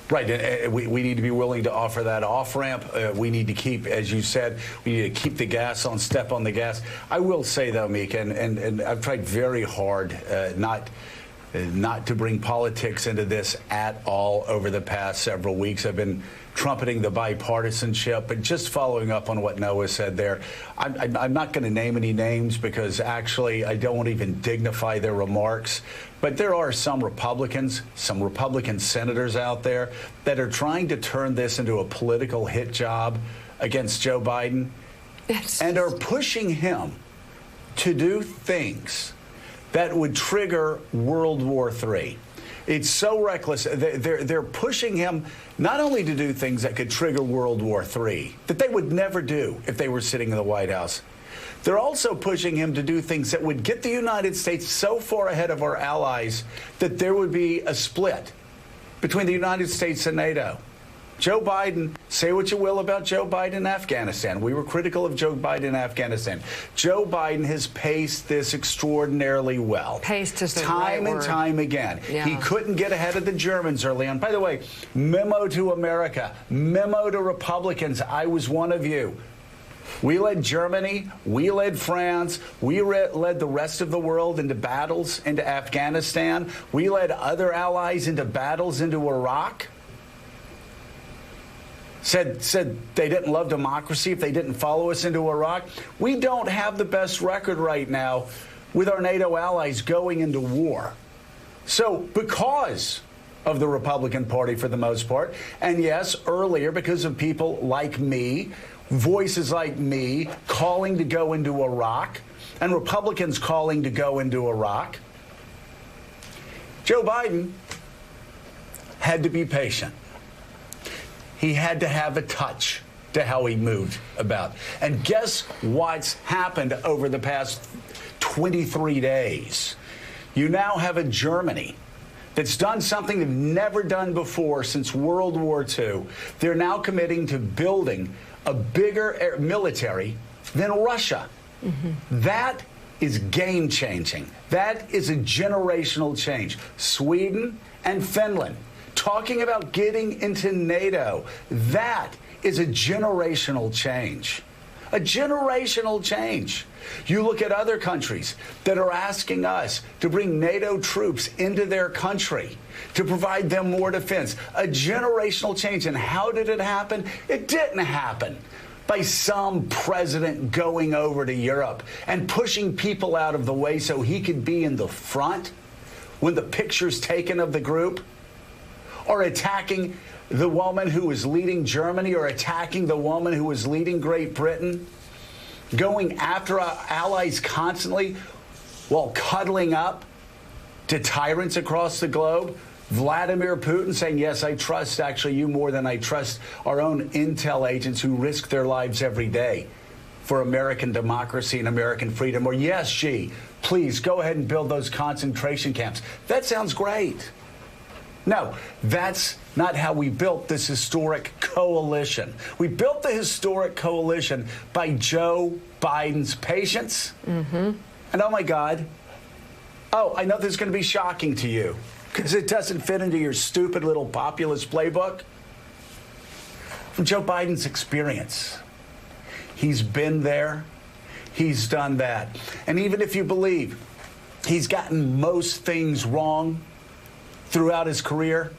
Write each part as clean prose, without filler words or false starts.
Right. And we need to be willing to offer that off-ramp. We need to keep, as you said, we need to keep the gas on, step on the gas. I will say, though, Mika, and I've tried very hard not to bring politics into this at all over the past several weeks. I've been trumpeting the bipartisanship, but just following up on what Noah said there, I'm not going to name any names because actually I don't even dignify their remarks. But there are some Republican senators out there that are trying to turn this into a political hit job against Joe Biden and are pushing him to do things that would trigger World War III. It's so reckless. They're pushing him not only to do things that could trigger World War III, that they would never do if they were sitting in the White House. They're also pushing him to do things that would get the United States so far ahead of our allies that there would be a split between the United States and NATO. Joe Biden, say what you will about Joe Biden in Afghanistan. We were critical of Joe Biden in Afghanistan. Joe Biden has paced this extraordinarily well. Paced is the time right and word. Time again. Yeah. He couldn't get ahead of the Germans early on. By the way, memo to America, memo to Republicans. I was one of you. We led Germany, we led France, we led the rest of the world into battles into Afghanistan. We led other allies into battles into Iraq. Said they didn't love democracy if they didn't follow us into Iraq. We don't have the best record right now with our NATO allies going into war. So because of the Republican Party for the most part, and yes, earlier because of people like me, voices like me calling to go into Iraq, and Republicans calling to go into Iraq, Joe Biden had to be patient. He had to have a touch to how he moved about. And guess what's happened over the past 23 days? You now have a Germany that's done something they've never done before since World War II. They're now committing to building a bigger military than Russia. Mm-hmm. That is game-changing. That is a generational change. Sweden and Finland talking about getting into NATO. That is a generational change. A generational change. You look at other countries that are asking us to bring NATO troops into their country to provide them more defense. A generational change. And how did it happen? It didn't happen by some president going over to Europe and pushing people out of the way so he could be in the front when the picture's taken of the group, or attacking the woman who was leading Germany, or attacking the woman who was leading Great Britain, going after our allies constantly while cuddling up to tyrants across the globe. Vladimir Putin saying, yes, I trust actually you more than I trust our own intel agents who risk their lives every day for American democracy and American freedom. Or yes, Xi, please go ahead and build those concentration camps. That sounds great. No, that's not how we built this historic coalition. We built the historic coalition by Joe Biden's patience. Mm-hmm. And oh, my God. Oh, I know this is going to be shocking to you because it doesn't fit into your stupid little populist playbook. From Joe Biden's experience. He's been there. He's done that. And even if you believe he's gotten most things wrong throughout his career,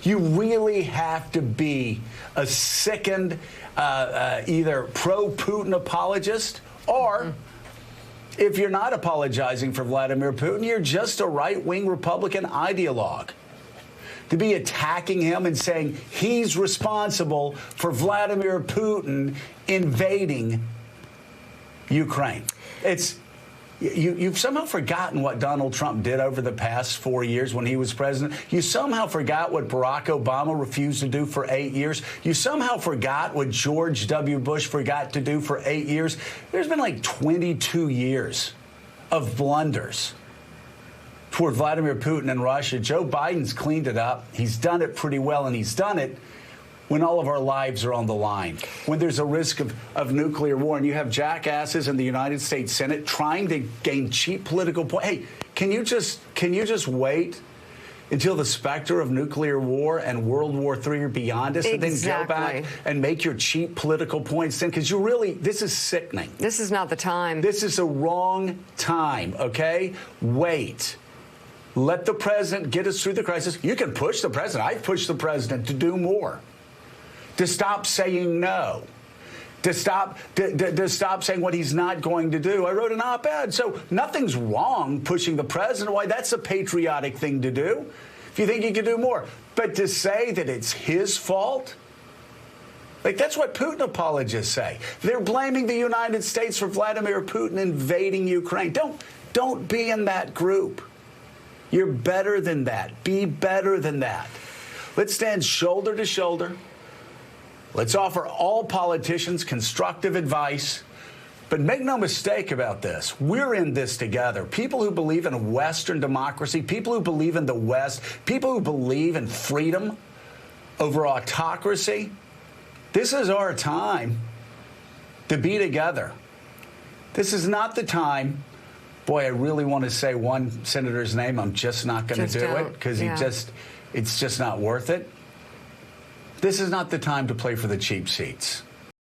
you really have to be a sickened either pro-Putin apologist, or if you're not apologizing for Vladimir Putin, you're just a right-wing Republican ideologue. To be attacking him and saying he's responsible for Vladimir Putin invading Ukraine. You've somehow forgotten what Donald Trump did over the past 4 years when he was president. You somehow forgot what Barack Obama refused to do for 8 years. You somehow forgot what George W. Bush forgot to do for 8 years. There's been like 22 years of blunders toward Vladimir Putin and Russia. Joe Biden's cleaned it up. He's done it pretty well, and he's done it when all of our lives are on the line, when there's a risk of nuclear war, and you have jackasses in the United States Senate trying to gain cheap political points. Hey, can you just wait until the specter of nuclear war and World War III are beyond us, and then go back and make your cheap political points then, because this is sickening. This is not the time. This is the wrong time, okay? Wait. Let the president get us through the crisis. You can push the president. I've pushed the president to do more, to stop saying no, to stop saying what he's not going to do. I wrote an op-ed, so nothing's wrong pushing the president. Why, that's a patriotic thing to do if you think you can do more. But to say that it's his fault, like, that's what Putin apologists say. They're blaming the United States for Vladimir Putin invading Ukraine. Don't be in that group. You're better than that. Be better than that. Let's stand shoulder to shoulder. Let's offer all politicians constructive advice. But make no mistake about this. We're in this together. People who believe in Western democracy, people who believe in the West, people who believe in freedom over autocracy. This is our time to be together. This is not the time. Boy, I really want to say one senator's name. I'm just not going to do it because it's just not worth it. This is not the time to play for the cheap seats.